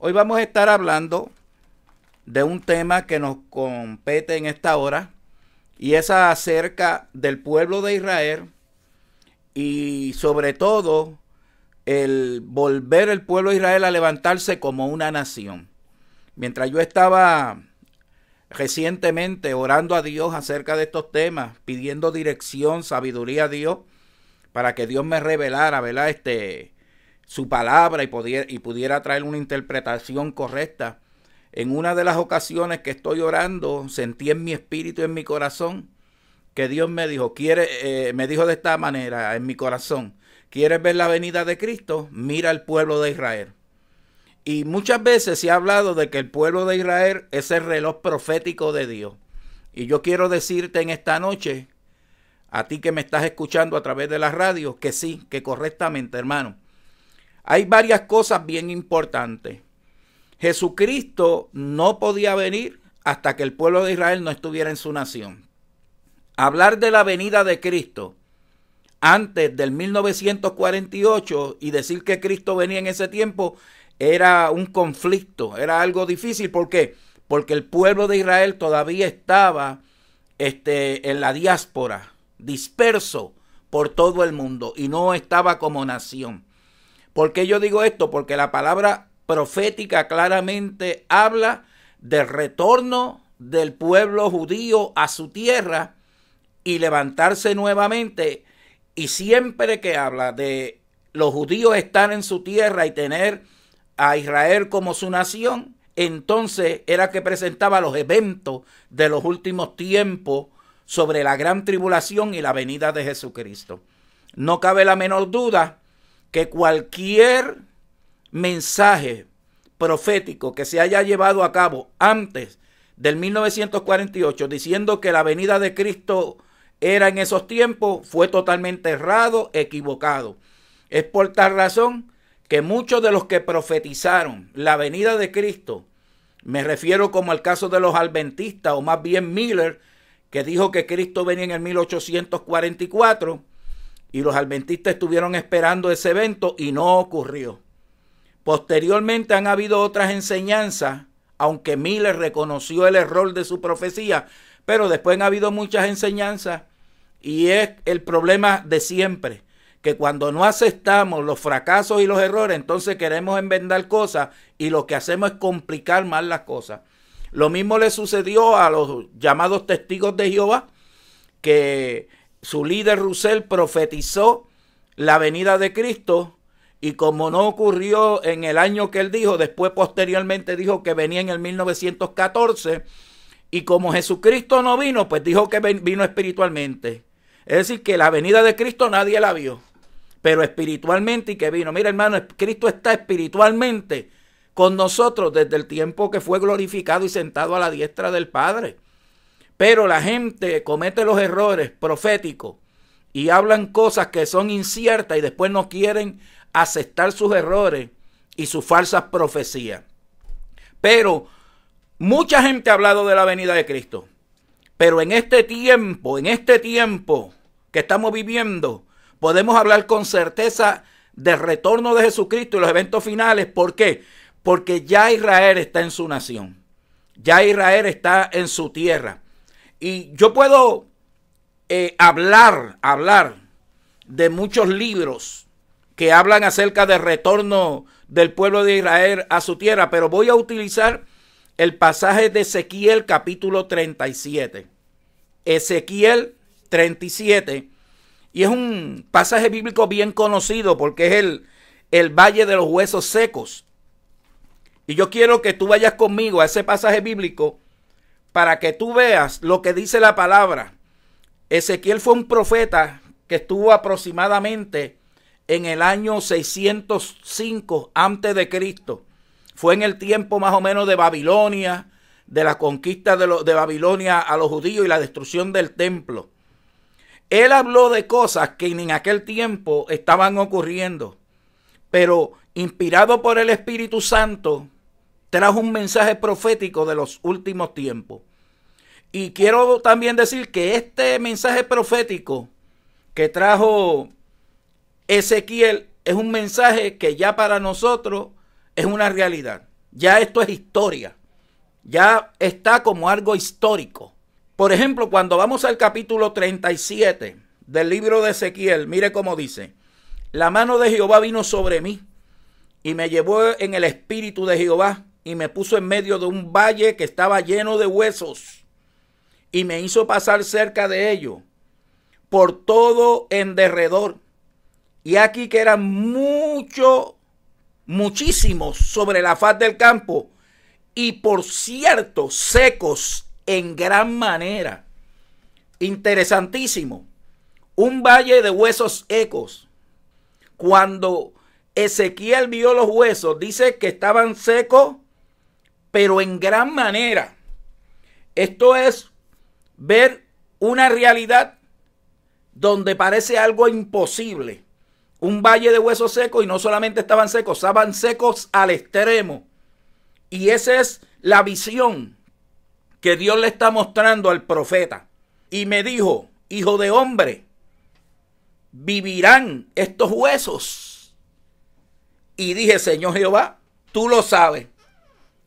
Hoy vamos a estar hablando de un tema que nos compete en esta hora y es acerca del pueblo de Israel y sobre todo el volver el pueblo de Israel a levantarse como una nación. Mientras yo estaba recientemente orando a Dios acerca de estos temas, pidiendo dirección, sabiduría a Dios, para que Dios me revelara, ¿verdad? Su palabra y pudiera traer una interpretación correcta. En una de las ocasiones que estoy orando, sentí en mi espíritu y en mi corazón que Dios me dijo, me dijo de esta manera en mi corazón: ¿quieres ver la venida de Cristo? Mira al pueblo de Israel. Y muchas veces se ha hablado de que el pueblo de Israel es el reloj profético de Dios. Y yo quiero decirte en esta noche, a ti que me estás escuchando a través de la radio, que sí, que correctamente, hermano. Hay varias cosas bien importantes. Jesucristo no podía venir hasta que el pueblo de Israel no estuviera en su nación. Hablar de la venida de Cristo antes del 1948 y decir que Cristo venía en ese tiempo era un conflicto, era algo difícil. ¿Por qué? Porque el pueblo de Israel todavía estaba en la diáspora, disperso por todo el mundo y no estaba como nación. ¿Por qué yo digo esto? Porque la palabra profética claramente habla del retorno del pueblo judío a su tierra y levantarse nuevamente. Y siempre que habla de los judíos estar en su tierra y tener a Israel como su nación, entonces era que presentaba los eventos de los últimos tiempos sobre la gran tribulación y la venida de Jesucristo. No cabe la menor duda que cualquier mensaje profético que se haya llevado a cabo antes del 1948 diciendo que la venida de Cristo era en esos tiempos fue totalmente errado, equivocado. Es por tal razón que muchos de los que profetizaron la venida de Cristo, me refiero como al caso de los adventistas, o más bien Miller, que dijo que Cristo venía en el 1844, y los adventistas estuvieron esperando ese evento y no ocurrió. Posteriormente han habido otras enseñanzas, aunque Miller reconoció el error de su profecía, pero después han habido muchas enseñanzas y es el problema de siempre, que cuando no aceptamos los fracasos y los errores, entonces queremos enmendar cosas y lo que hacemos es complicar más las cosas. Lo mismo le sucedió a los llamados testigos de Jehová, que su líder Russell profetizó la venida de Cristo y como no ocurrió en el año que él dijo, después posteriormente dijo que venía en el 1914 y como Jesucristo no vino, pues dijo que vino espiritualmente. Es decir, que la venida de Cristo nadie la vio, pero espiritualmente y que vino. Mira, hermano, Cristo está espiritualmente con nosotros desde el tiempo que fue glorificado y sentado a la diestra del Padre. Pero la gente comete los errores proféticos y hablan cosas que son inciertas y después no quieren aceptar sus errores y sus falsas profecías. Pero mucha gente ha hablado de la venida de Cristo. Pero en este tiempo que estamos viviendo, podemos hablar con certeza del retorno de Jesucristo y los eventos finales. ¿Por qué? Porque ya Israel está en su nación. Ya Israel está en su tierra. Y yo puedo hablar de muchos libros que hablan acerca del retorno del pueblo de Israel a su tierra, pero voy a utilizar el pasaje de Ezequiel capítulo 37. Ezequiel 37, y es un pasaje bíblico bien conocido porque es el valle de los huesos secos. Y yo quiero que tú vayas conmigo a ese pasaje bíblico para que tú veas lo que dice la palabra. Ezequiel fue un profeta que estuvo aproximadamente en el año 605 antes de Cristo. Fue en el tiempo más o menos de Babilonia, de la conquista de Babilonia a los judíos y la destrucción del templo. Él habló de cosas que en aquel tiempo estaban ocurriendo, pero inspirado por el Espíritu Santo, trajo un mensaje profético de los últimos tiempos. Y quiero también decir que este mensaje profético que trajo Ezequiel es un mensaje que ya para nosotros es una realidad. Ya esto es historia. Ya está como algo histórico. Por ejemplo, cuando vamos al capítulo 37 del libro de Ezequiel, mire cómo dice: la mano de Jehová vino sobre mí y me llevó en el espíritu de Jehová y me puso en medio de un valle que estaba lleno de huesos y me hizo pasar cerca de ello por todo en derredor. Y aquí que eran muchísimos sobre la faz del campo, y por cierto secos en gran manera. Interesantísimo. Un valle de huesos secos. Cuando Ezequiel vio los huesos, dice que estaban secos, pero en gran manera. Esto es ver una realidad donde parece algo imposible. Un valle de huesos secos, y no solamente estaban secos al extremo. Y esa es la visión que Dios le está mostrando al profeta. Y me dijo: hijo de hombre, ¿vivirán estos huesos? Y dije: Señor Jehová, tú lo sabes.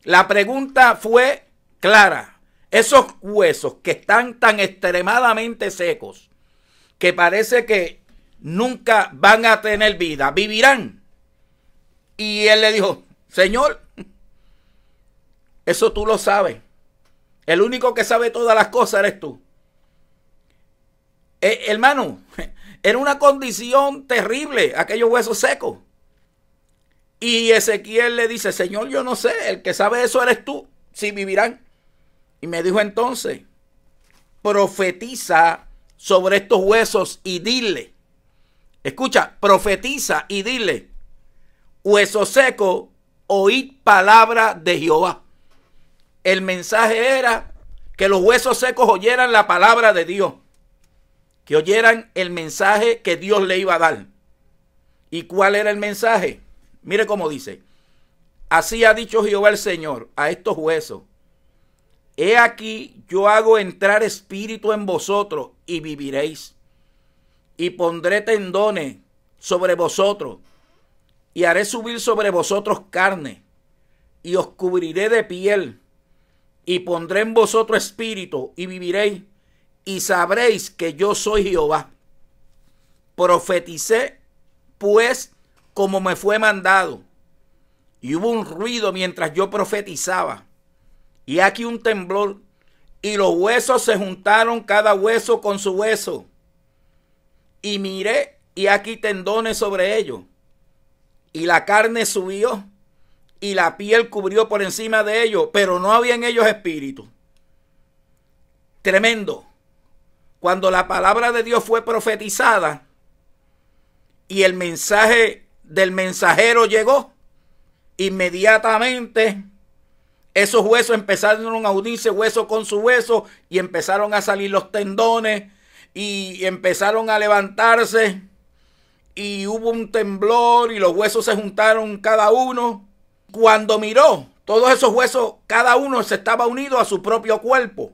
La pregunta fue clara. Esos huesos que están tan extremadamente secos, que parece que nunca van a tener vida, ¿vivirán? Y él le dijo: Señor, eso tú lo sabes. El único que sabe todas las cosas eres tú. Hermano, era una condición terrible aquellos huesos secos. Y Ezequiel le dice: Señor, yo no sé, el que sabe eso eres tú, si vivirán. Y me dijo entonces: profetiza sobre estos huesos y dile. Escucha, profetiza y dile: hueso seco, oíd palabra de Jehová. El mensaje era que los huesos secos oyeran la palabra de Dios, que oyeran el mensaje que Dios le iba a dar. ¿Y cuál era el mensaje? Mire cómo dice: así ha dicho Jehová el Señor a estos huesos: he aquí yo hago entrar espíritu en vosotros y viviréis, y pondré tendones sobre vosotros, y haré subir sobre vosotros carne, y os cubriré de piel, y pondré en vosotros espíritu, y viviréis, y sabréis que yo soy Jehová. Profeticé, pues, como me fue mandado, y hubo un ruido mientras yo profetizaba, y aquí un temblor, y los huesos se juntaron cada hueso con su hueso, y miré, y aquí tendones sobre ellos, y la carne subió, y la piel cubrió por encima de ellos, pero no había en ellos espíritu. Tremendo. Cuando la palabra de Dios fue profetizada y el mensaje del mensajero llegó, inmediatamente esos huesos empezaron a unirse hueso con su hueso, y empezaron a salir los tendones y empezaron a levantarse, y hubo un temblor y los huesos se juntaron cada uno. Cuando miró, todos esos huesos, cada uno se estaba unido a su propio cuerpo,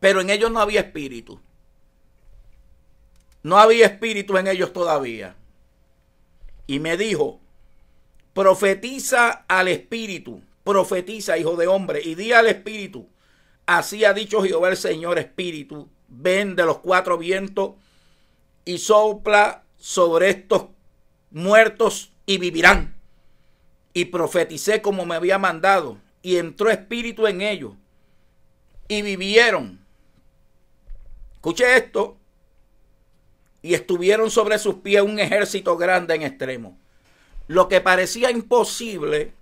pero en ellos no había espíritu. No había espíritu en ellos todavía. Y me dijo: profetiza al espíritu, profetiza, hijo de hombre, y di al espíritu: así ha dicho Jehová el Señor, espíritu, ven de los cuatro vientos y sopla sobre estos muertos y vivirán. Y profeticé como me había mandado, y entró espíritu en ellos, y vivieron. Escuche esto: y estuvieron sobre sus pies un ejército grande en extremo. Lo que parecía imposible,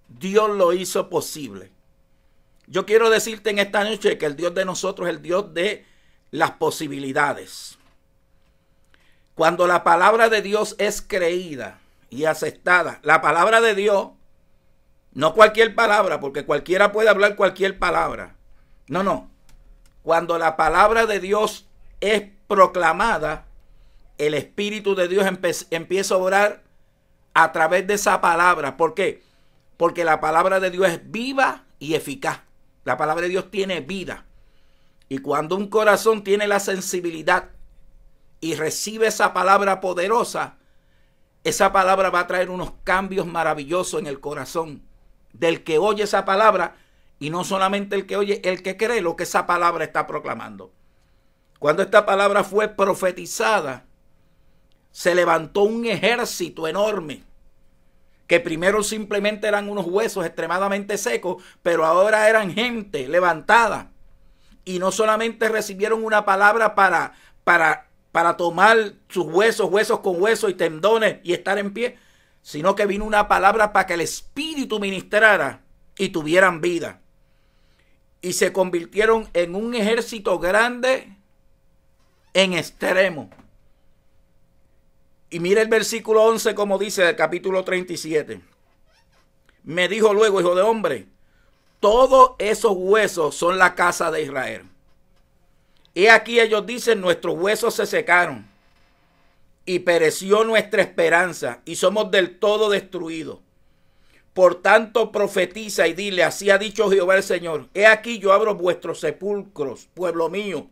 Dios lo hizo posible. Yo quiero decirte en esta noche que el Dios de nosotros es el Dios de las posibilidades. Cuando la palabra de Dios es creída y aceptada, la palabra de Dios, no cualquier palabra, porque cualquiera puede hablar cualquier palabra. No. Cuando la palabra de Dios es proclamada, el Espíritu de Dios empieza a obrar a través de esa palabra. ¿Por qué? Porque la palabra de Dios es viva y eficaz. La palabra de Dios tiene vida. Y cuando un corazón tiene la sensibilidad y recibe esa palabra poderosa, esa palabra va a traer unos cambios maravillosos en el corazón del que oye esa palabra, y no solamente el que oye, el que cree lo que esa palabra está proclamando. Cuando esta palabra fue profetizada, se levantó un ejército enorme, que primero simplemente eran unos huesos extremadamente secos, pero ahora eran gente levantada. Y no solamente recibieron una palabra para tomar sus huesos, huesos con huesos y tendones y estar en pie, sino que vino una palabra para que el Espíritu ministrara y tuvieran vida. Y se convirtieron en un ejército grande en extremo. Y mire el versículo 11 como dice del capítulo 37. Me dijo luego, hijo de hombre, todos esos huesos son la casa de Israel. Y aquí ellos dicen, nuestros huesos se secaron y pereció nuestra esperanza y somos del todo destruidos. Por tanto profetiza y dile, así ha dicho Jehová el Señor, he aquí yo abro vuestros sepulcros, pueblo mío,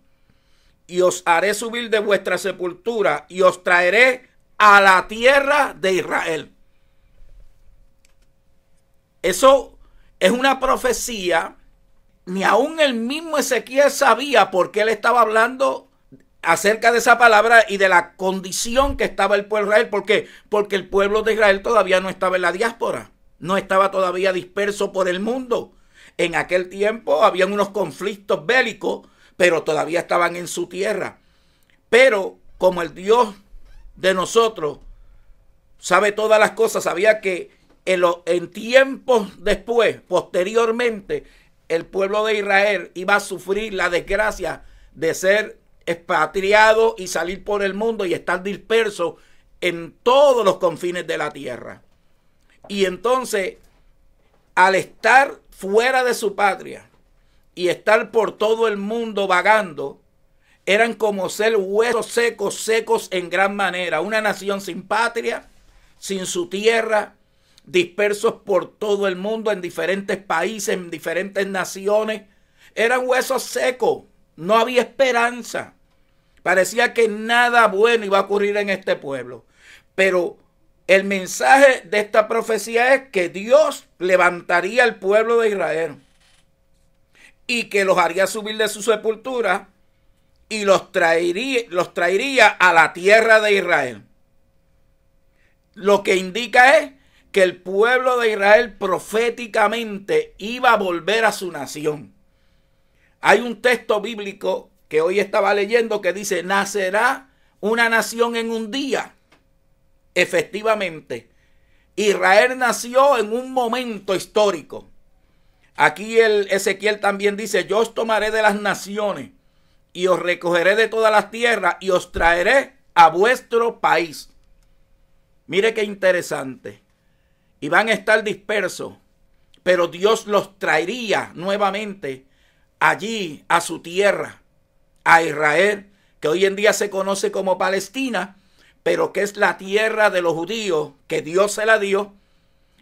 y os haré subir de vuestra sepultura y os traeré a la tierra de Israel. Eso es una profecía. Ni aún el mismo Ezequiel sabía por qué él estaba hablando acerca de esa palabra y de la condición que estaba el pueblo de Israel. ¿Por qué? Porque el pueblo de Israel todavía no estaba en la diáspora, no estaba todavía disperso por el mundo. En aquel tiempo habían unos conflictos bélicos, pero todavía estaban en su tierra. Pero como el Dios de nosotros sabe todas las cosas, sabía que en tiempos después, posteriormente, el pueblo de Israel iba a sufrir la desgracia de ser expatriado y salir por el mundo y estar disperso en todos los confines de la tierra. Y entonces, al estar fuera de su patria y estar por todo el mundo vagando, eran como ser huesos secos, secos en gran manera. Una nación sin patria, sin su tierra, dispersos por todo el mundo, en diferentes países, en diferentes naciones. Eran huesos secos, no había esperanza. Parecía que nada bueno iba a ocurrir en este pueblo. Pero el mensaje de esta profecía es que Dios levantaría al pueblo de Israel y que los haría subir de su sepultura y los traería a la tierra de Israel. Lo que indica es que el pueblo de Israel proféticamente iba a volver a su nación. Hay un texto bíblico que hoy estaba leyendo que dice, nacerá una nación en un día. Efectivamente, Israel nació en un momento histórico. Aquí el Ezequiel también dice, yo os tomaré de las naciones y os recogeré de todas las tierras y os traeré a vuestro país. Mire qué interesante. Y van a estar dispersos, pero Dios los traería nuevamente allí a su tierra, a Israel, que hoy en día se conoce como Palestina, pero que es la tierra de los judíos, que Dios se la dio,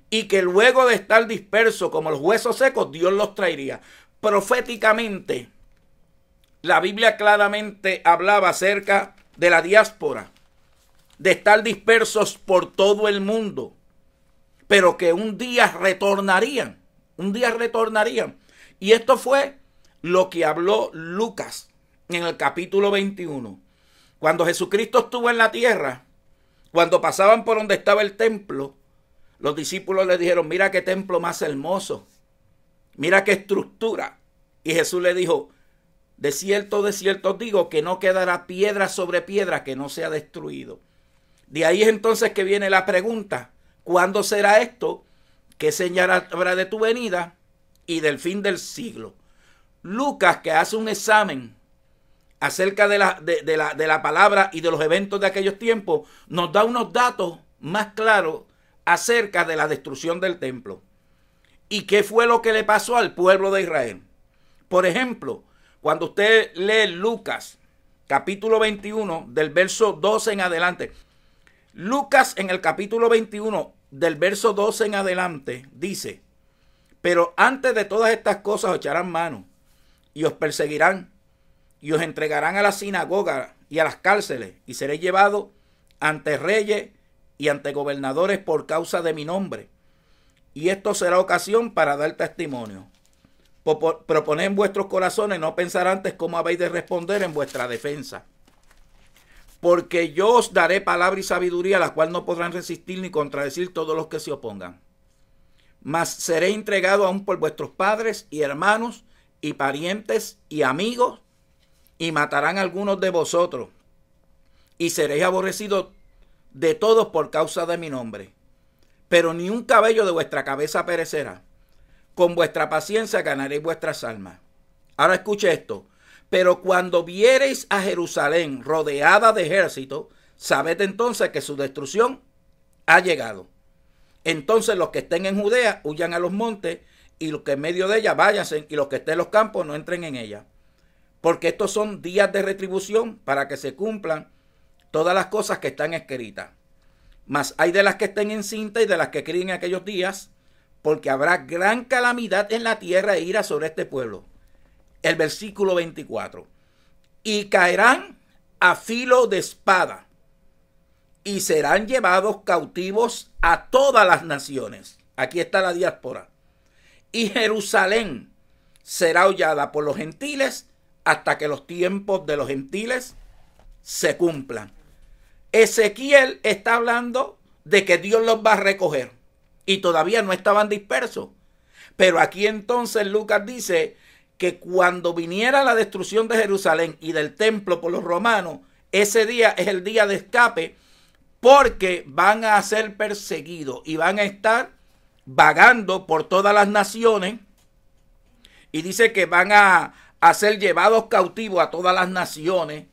y que luego de estar dispersos como los huesos secos, Dios los traería. Proféticamente, la Biblia claramente hablaba acerca de la diáspora, de estar dispersos por todo el mundo, pero que un día retornarían. Y esto fue lo que habló Lucas en el capítulo 21. Cuando Jesucristo estuvo en la tierra, cuando pasaban por donde estaba el templo, los discípulos le dijeron, mira qué templo más hermoso, mira qué estructura. Y Jesús le dijo, de cierto os digo que no quedará piedra sobre piedra que no sea destruido. De ahí es entonces que viene la pregunta, ¿cuándo será esto? ¿Qué señal habrá de tu venida y del fin del siglo? Lucas, que hace un examen acerca de la palabra y de los eventos de aquellos tiempos, nos da unos datos más claros acerca de la destrucción del templo. ¿Y qué fue lo que le pasó al pueblo de Israel? Por ejemplo, cuando usted lee Lucas, capítulo 21, del verso 12 en adelante. Lucas en el capítulo 21, del verso 12 en adelante, dice, pero antes de todas estas cosas os echarán mano y os perseguirán y os entregarán a la sinagoga y a las cárceles y seréis llevados ante reyes y ante gobernadores por causa de mi nombre. y esto será ocasión para dar testimonio. Proponed en vuestros corazones no pensar antes cómo habéis de responder en vuestra defensa. Porque yo os daré palabra y sabiduría, la cual no podrán resistir ni contradecir todos los que se opongan. Mas seré entregado aún por vuestros padres y hermanos y parientes y amigos, y matarán a algunos de vosotros, y seréis aborrecidos de todos por causa de mi nombre. Pero ni un cabello de vuestra cabeza perecerá. Con vuestra paciencia ganaréis vuestras almas. Ahora escuche esto. Pero cuando viereis a Jerusalén rodeada de ejército, sabed entonces que su destrucción ha llegado. Entonces los que estén en Judea huyan a los montes, y los que en medio de ella váyanse, y los que estén en los campos no entren en ella. Porque estos son días de retribución para que se cumplan todas las cosas que están escritas. Mas hay de las que estén encintas y de las que críen en aquellos días, porque habrá gran calamidad en la tierra e ira sobre este pueblo. El versículo 24. Y caerán a filo de espada, y serán llevados cautivos a todas las naciones. Aquí está la diáspora. Y Jerusalén será hollada por los gentiles hasta que los tiempos de los gentiles se cumplan. Ezequiel está hablando de que Dios los va a recoger y todavía no estaban dispersos. Pero aquí entonces Lucas dice que cuando viniera la destrucción de Jerusalén y del templo por los romanos, ese día es el día de escape, porque van a ser perseguidos y van a estar vagando por todas las naciones, y dice que van a ser llevados cautivos a todas las naciones.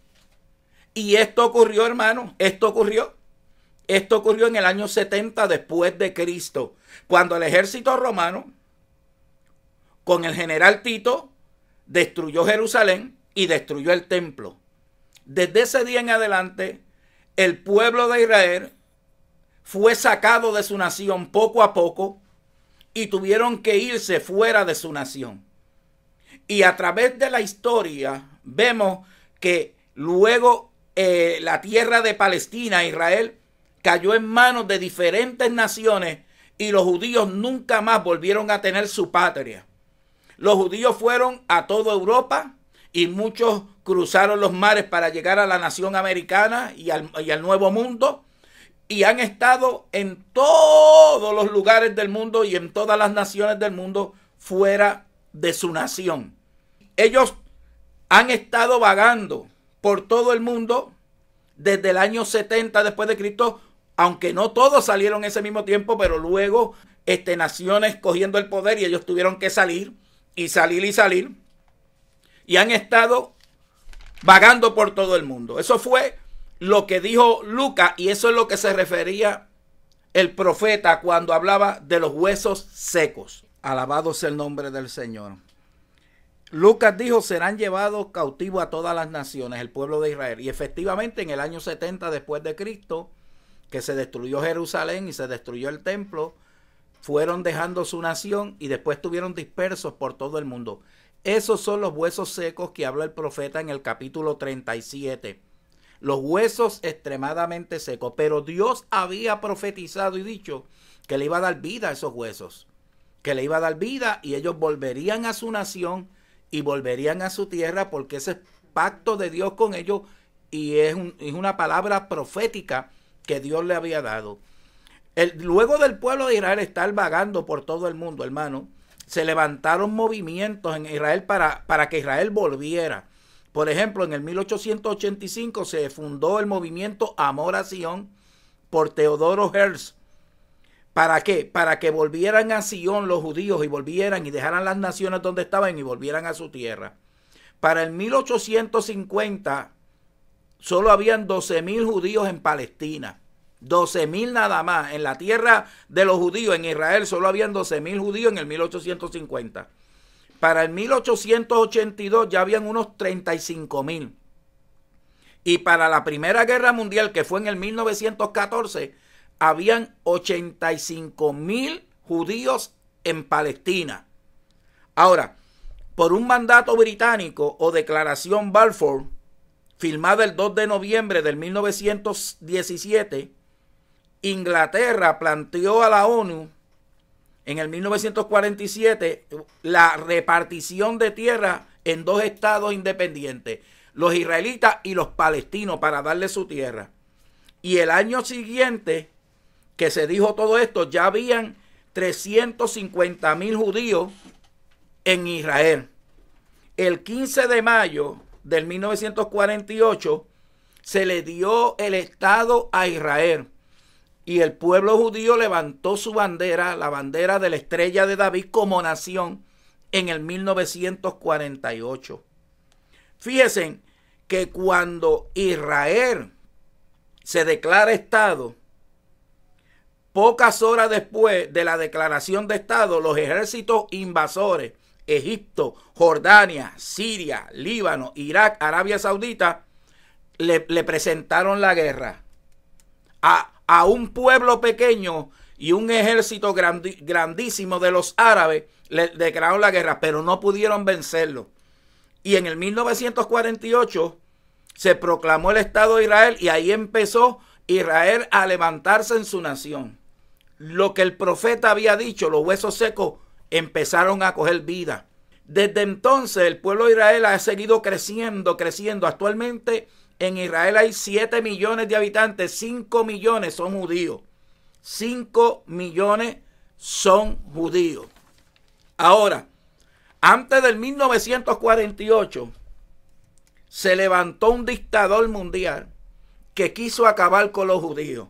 Y esto ocurrió, hermano, esto ocurrió en el año 70 después de Cristo, cuando el ejército romano con el general Tito destruyó Jerusalén y destruyó el templo. Desde ese día en adelante, el pueblo de Israel fue sacado de su nación poco a poco y tuvieron que irse fuera de su nación. Y a través de la historia vemos que luego la tierra de Palestina, Israel, cayó en manos de diferentes naciones y los judíos nunca más volvieron a tener su patria. Los judíos fueron a toda Europa y muchos cruzaron los mares para llegar a la nación americana y al Nuevo Mundo, y han estado en todos los lugares del mundo y en todas las naciones del mundo fuera de su nación. Ellos han estado vagando por todo el mundo desde el año 70 después de Cristo, aunque no todos salieron ese mismo tiempo, pero luego naciones cogiendo el poder y ellos tuvieron que salir y salir, y han estado vagando por todo el mundo. Eso fue lo que dijo Lucas, y eso es lo que se refería el profeta cuando hablaba de los huesos secos. Alabado sea el nombre del Señor. Lucas dijo: serán llevados cautivos a todas las naciones, el pueblo de Israel. Y efectivamente en el año 70 después de Cristo, que se destruyó Jerusalén y se destruyó el templo, fueron dejando su nación y después estuvieron dispersos por todo el mundo. Esos son los huesos secos que habla el profeta en el capítulo 37. Los huesos extremadamente secos. Pero Dios había profetizado y dicho que le iba a dar vida a esos huesos. Que le iba a dar vida y ellos volverían a su nación y volverían a su tierra, porque ese es pacto de Dios con ellos y es una palabra profética que Dios le había dado. Luego del pueblo de Israel estar vagando por todo el mundo, hermano, se levantaron movimientos en Israel para que Israel volviera. Por ejemplo, en el 1885 se fundó el movimiento Amor a Sion por Teodoro Herzl. ¿Para qué? Para que volvieran a Sion los judíos y volvieran y dejaran las naciones donde estaban y volvieran a su tierra. Para el 1850 solo habían 12,000 judíos en Palestina. 12,000 nada más. En la tierra de los judíos, en Israel, solo habían 12,000 judíos en el 1850. Para el 1882 ya habían unos 35,000. Y para la Primera Guerra Mundial, que fue en el 1914, habían 85,000 judíos en Palestina. Ahora, por un mandato británico o declaración Balfour, firmada el 2 de noviembre del 1917, Inglaterra planteó a la ONU en el 1947 la repartición de tierra en dos estados independientes, los israelitas y los palestinos, para darle su tierra. Y el año siguiente que se dijo todo esto, ya habían 350,000 judíos en Israel. El 15 de mayo del 1948 se le dio el Estado a Israel y el pueblo judío levantó su bandera, la bandera de la estrella de David como nación en el 1948. Fíjense que cuando Israel se declara Estado, pocas horas después de la declaración de Estado, los ejércitos invasores, Egipto, Jordania, Siria, Líbano, Irak, Arabia Saudita, le presentaron la guerra a un pueblo pequeño y un ejército grandísimo de los árabes. Le declararon la guerra, pero no pudieron vencerlo. Y en el 1948 se proclamó el Estado de Israel y ahí empezó Israel a levantarse en su nación. Lo que el profeta había dicho, los huesos secos empezaron a coger vida. Desde entonces el pueblo de Israel ha seguido creciendo. Actualmente en Israel hay 7 millones de habitantes, 5 millones son judíos. 5 millones son judíos. Ahora, antes del 1948, se levantó un dictador mundial que quiso acabar con los judíos.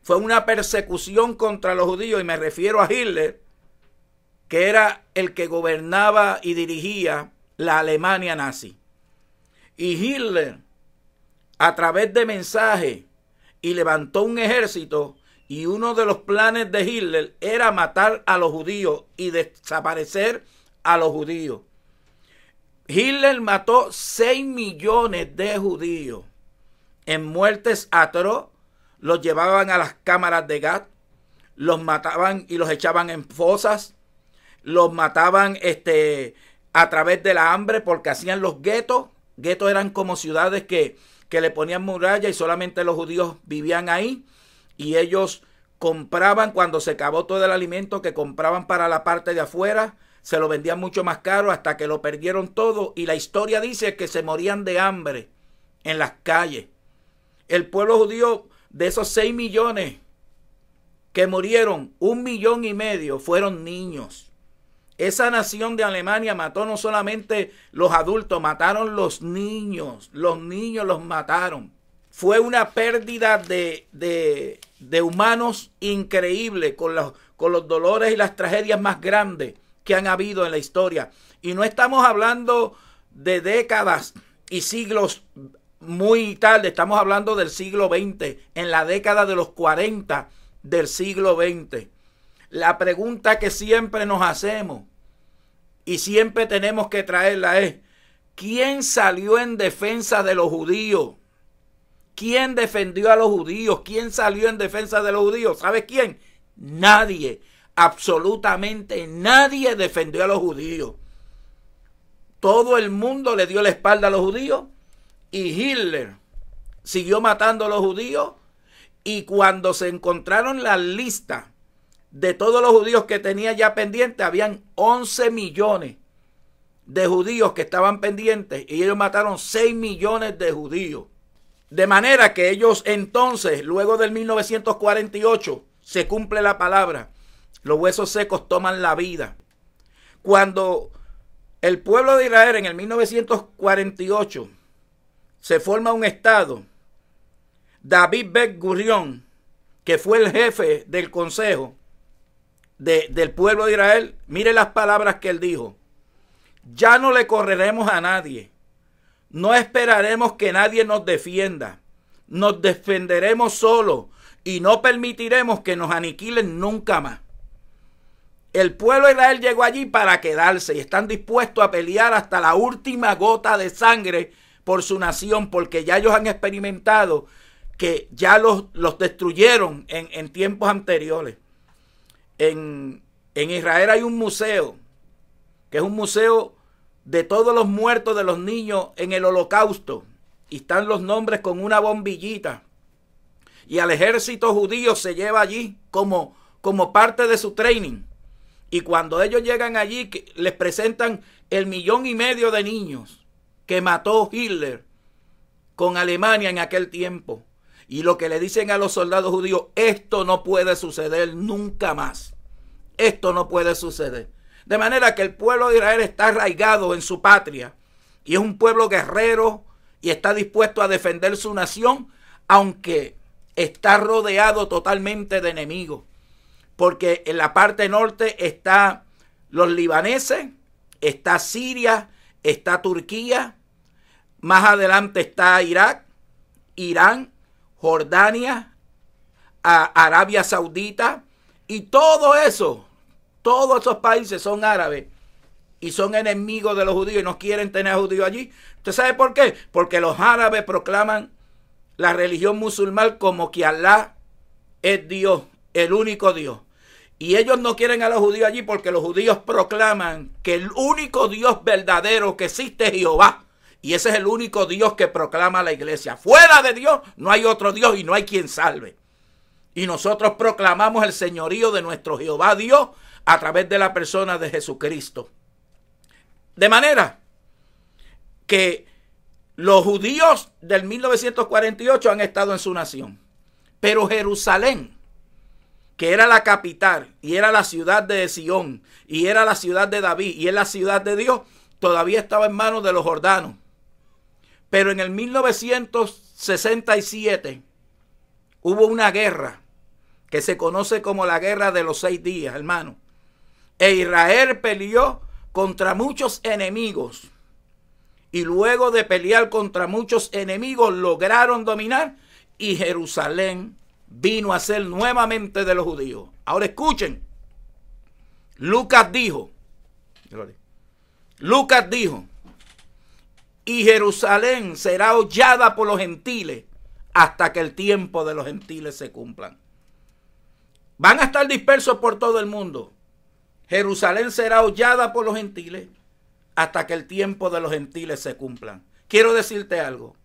Fue una persecución contra los judíos y me refiero a Hitler, que era el que gobernaba y dirigía la Alemania nazi. Y Hitler, a través de mensajes, y levantó un ejército, y uno de los planes de Hitler era matar a los judíos y desaparecer a los judíos. Hitler mató 6 millones de judíos en muertes atroz. Los llevaban a las cámaras de gas, los mataban y los echaban en fosas, los mataban a través de la hambre, porque hacían los guetos. Guetos eran como ciudades que le ponían muralla y solamente los judíos vivían ahí, y ellos compraban, cuando se acabó todo el alimento que compraban para la parte de afuera, se lo vendían mucho más caro hasta que lo perdieron todo, y la historia dice que se morían de hambre en las calles. El pueblo judío, de esos 6 millones que murieron, 1,5 millones fueron niños. Esa nación de Alemania mató no solamente los adultos, mataron los niños los mataron. Fue una pérdida de humanos increíble, con los dolores y las tragedias más grandes que han habido en la historia. Y no estamos hablando de décadas y siglos muy tarde, estamos hablando del siglo XX, en la década de los 40 del siglo XX. La pregunta que siempre nos hacemos y siempre tenemos que traerla es: ¿quién salió en defensa de los judíos? ¿Quién defendió a los judíos? ¿Quién salió en defensa de los judíos? ¿Sabe quién? Nadie, absolutamente nadie defendió a los judíos. Todo el mundo le dio la espalda a los judíos, y Hitler siguió matando a los judíos. Y cuando se encontraron las listas de todos los judíos que tenía ya pendientes, habían 11 millones de judíos que estaban pendientes, y ellos mataron 6 millones de judíos. De manera que ellos entonces, luego del 1948, se cumple la palabra: los huesos secos toman la vida. Cuando el pueblo de Israel en el 1948 se forma un estado, David Ben Gurión, que fue el jefe del consejo del pueblo de Israel, mire las palabras que él dijo: ya no le correremos a nadie, no esperaremos que nadie nos defienda, nos defenderemos solos y no permitiremos que nos aniquilen nunca más. El pueblo de Israel llegó allí para quedarse y están dispuestos a pelear hasta la última gota de sangre por su nación, porque ya ellos han experimentado que ya los destruyeron en tiempos anteriores. En Israel hay un museo, que es un museo de todos los muertos de los niños en el Holocausto, y están los nombres con una bombillita, y al ejército judío se lleva allí como parte de su training, Y cuando ellos llegan allí, les presentan el 1,5 millones de niños que mató Hitler con Alemania en aquel tiempo. Y lo que le dicen a los soldados judíos, esto no puede suceder nunca más. Esto no puede suceder. De manera que el pueblo de Israel está arraigado en su patria. Y es un pueblo guerrero y está dispuesto a defender su nación, aunque está rodeado totalmente de enemigos. Porque en la parte norte está los libaneses, está Siria, está Turquía, más adelante está Irak, Irán, Jordania, Arabia Saudita, y todo eso, todos esos países son árabes y son enemigos de los judíos y no quieren tener a judíos allí. ¿Usted sabe por qué? Porque los árabes proclaman la religión musulmán como que Alá es Dios, el único Dios. Y ellos no quieren a los judíos allí porque los judíos proclaman que el único Dios verdadero que existe es Jehová. Y ese es el único Dios que proclama la iglesia. Fuera de Dios no hay otro Dios y no hay quien salve. Y nosotros proclamamos el señorío de nuestro Jehová Dios a través de la persona de Jesucristo. De manera que los judíos del 1948 han estado en su nación. Pero Jerusalén, que era la capital y era la ciudad de Sión y era la ciudad de David y es la ciudad de Dios, todavía estaba en manos de los jordanos. Pero en el 1967 hubo una guerra que se conoce como la Guerra de los 6 días, hermano. E Israel peleó contra muchos enemigos. Y luego de pelear contra muchos enemigos, lograron dominar. Y Jerusalén vino a ser nuevamente de los judíos. Ahora escuchen. Lucas dijo, y Jerusalén será hollada por los gentiles hasta que el tiempo de los gentiles se cumplan. Van a estar dispersos por todo el mundo. Jerusalén será hollada por los gentiles hasta que el tiempo de los gentiles se cumplan. Quiero decirte algo.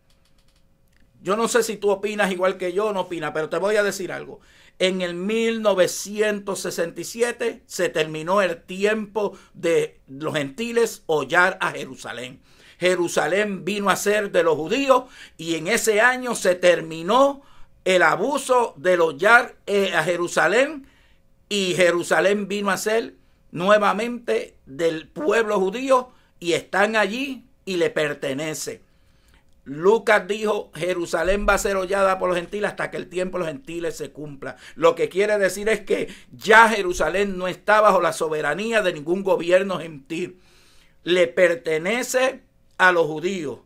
Yo no sé si tú opinas igual que yo o no opinas, pero te voy a decir algo. En el 1967 se terminó el tiempo de los gentiles hollar a Jerusalén. Jerusalén vino a ser de los judíos y en ese año se terminó el abuso de hollar a Jerusalén y Jerusalén vino a ser nuevamente del pueblo judío y están allí y le pertenece. Lucas dijo, Jerusalén va a ser hollada por los gentiles hasta que el tiempo de los gentiles se cumpla. Lo que quiere decir es que ya Jerusalén no está bajo la soberanía de ningún gobierno gentil. Le pertenece a los judíos.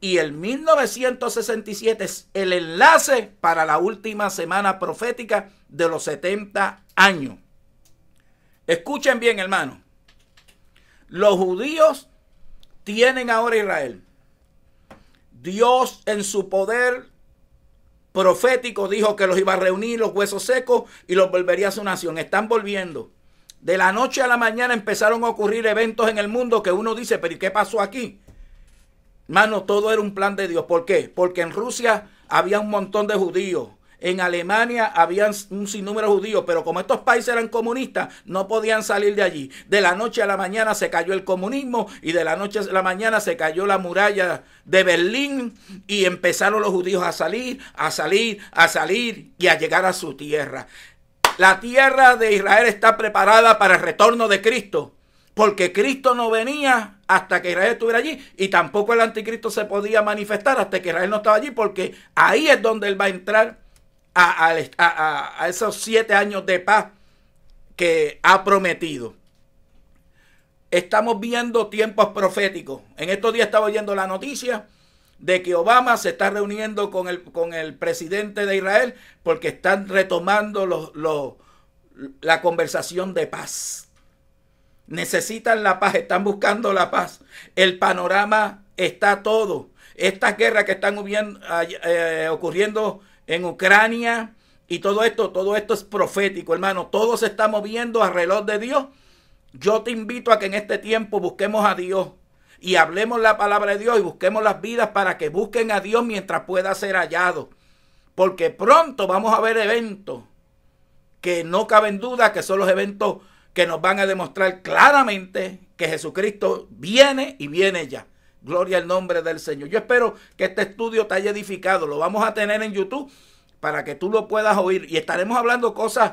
Y el 1967 es el enlace para la última semana profética de los 70 años. Escuchen bien, hermano. Los judíos tienen ahora Israel. Dios en su poder profético dijo que los iba a reunir los huesos secos y los volvería a su nación. Están volviendo. De la noche a la mañana empezaron a ocurrir eventos en el mundo que uno dice, pero ¿y qué pasó aquí? Hermano, todo era un plan de Dios. ¿Por qué? Porque en Rusia había un montón de judíos. En Alemania había un sinnúmero de judíos, pero como estos países eran comunistas, no podían salir de allí. De la noche a la mañana se cayó el comunismo y de la noche a la mañana se cayó la muralla de Berlín y empezaron los judíos a salir y a llegar a su tierra. La tierra de Israel está preparada para el retorno de Cristo, porque Cristo no venía hasta que Israel estuviera allí y tampoco el anticristo se podía manifestar hasta que Israel no estaba allí, porque ahí es donde él va a entrar a esos 7 años de paz que ha prometido. Estamos viendo tiempos proféticos. En estos días estaba oyendo la noticia de que Obama se está reuniendo con el presidente de Israel porque están retomando la conversación de paz. Necesitan la paz, están buscando la paz. El panorama está todo. Estas guerras que están ocurriendo en Ucrania y todo esto es profético, hermano. Todo se está moviendo alrededor de Dios. Yo te invito a que en este tiempo busquemos a Dios y hablemos la palabra de Dios y busquemos las vidas para que busquen a Dios mientras pueda ser hallado. Porque pronto vamos a ver eventos que no caben duda que son los eventos que nos van a demostrar claramente que Jesucristo viene y viene ya. Gloria al nombre del Señor. Yo espero que este estudio te haya edificado. Lo vamos a tener en YouTube para que tú lo puedas oír. Y estaremos hablando cosas